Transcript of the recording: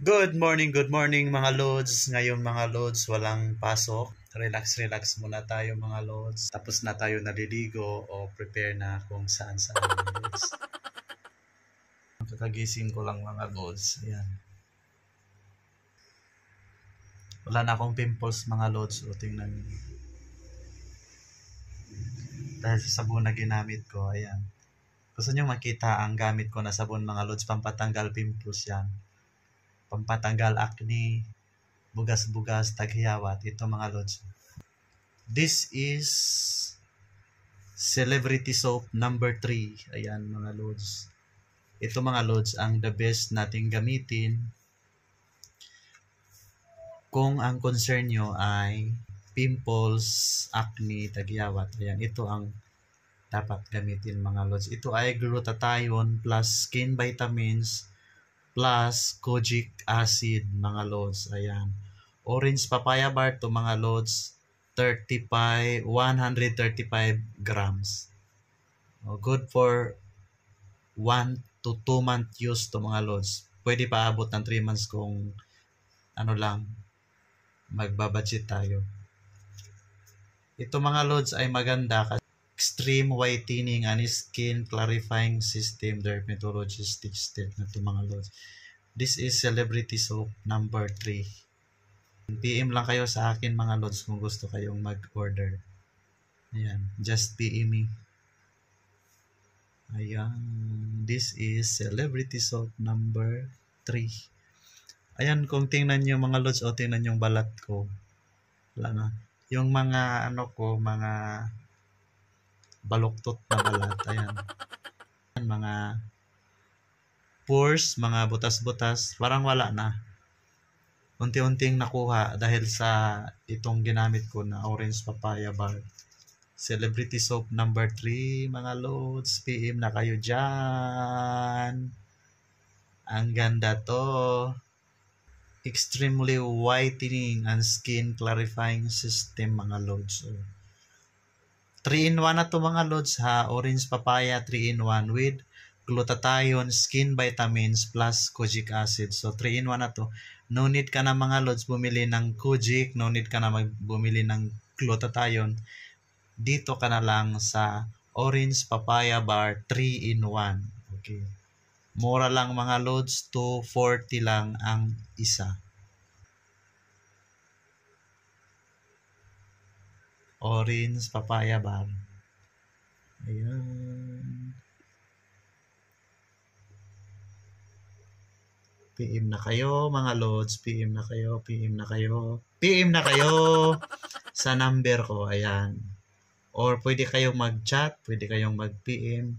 Good morning mga lods. Ngayon mga lods, walang pasok. Relax muna tayo mga lods. Tapos na tayo naliligo o prepare na kung saan lods. Kakagising ko lang mga lods. Ayan. Wala na akong pimples mga lods. O tingnan niyo. Dahil sa sabon na ginamit ko, ayan. Gusto niyo makita ang gamit ko na sabon mga lods, pampatanggal pimples yan. Pampatanggal acne, bugas-bugas, taghiyawat. Ito mga lods. This is Celebrity Soap number 3. Ayan mga lods. Ito mga lods ang the best nating gamitin kung ang concern nyo ay pimples, acne, taghiyawat. Ayan, ito ang dapat gamitin mga lods. Ito ay glutathione plus skin vitamins plus kojic acid mga lods. Ayan. Orange papaya bar to mga lods. 135 grams. Good for 1 to 2 month use to mga lods. Pwede pa abot ng 3 months kung ano lang, magbabudget tayo. Ito mga lods ay maganda kasi extreme whitening and skin clarifying system dermatologist state na ito mga lods. This is Celebrity Soap number 3. PM lang kayo sa akin mga lods kung gusto kayong mag-order. Ayan, just PM me. Ayan, this is Celebrity Soap number 3. Ayan, kung tingnan nyo mga lods o tingnan yung balat ko. Wala na. Yung mga ano ko, mga baluktot na balat. Ayan. Mga pores, mga butas-butas, parang wala na. Unti-unting nakuha dahil sa itong ginamit ko na orange papaya bar. Celebrity Soap number 3, mga loads. PM na kayo dyan. Ang ganda to. Extremely whitening and skin clarifying system mga loads. 3-in-1 na to mga loads ha. Orange papaya 3-in-1 with glutathione, skin vitamins plus kojic acid. So 3-in-1 na to. No need ka na mga loads bumili ng kojic, no need ka na bumili ng glutathione. Dito ka na lang sa orange papaya bar 3-in-1. Okay. Mura lang mga loads, 240 lang ang isa. Orange papaya bar. Ayan. PM na kayo mga loads, PM na kayo sa number ko, ayan. Or pwede kayong mag-chat, pwede kayong mag-PM.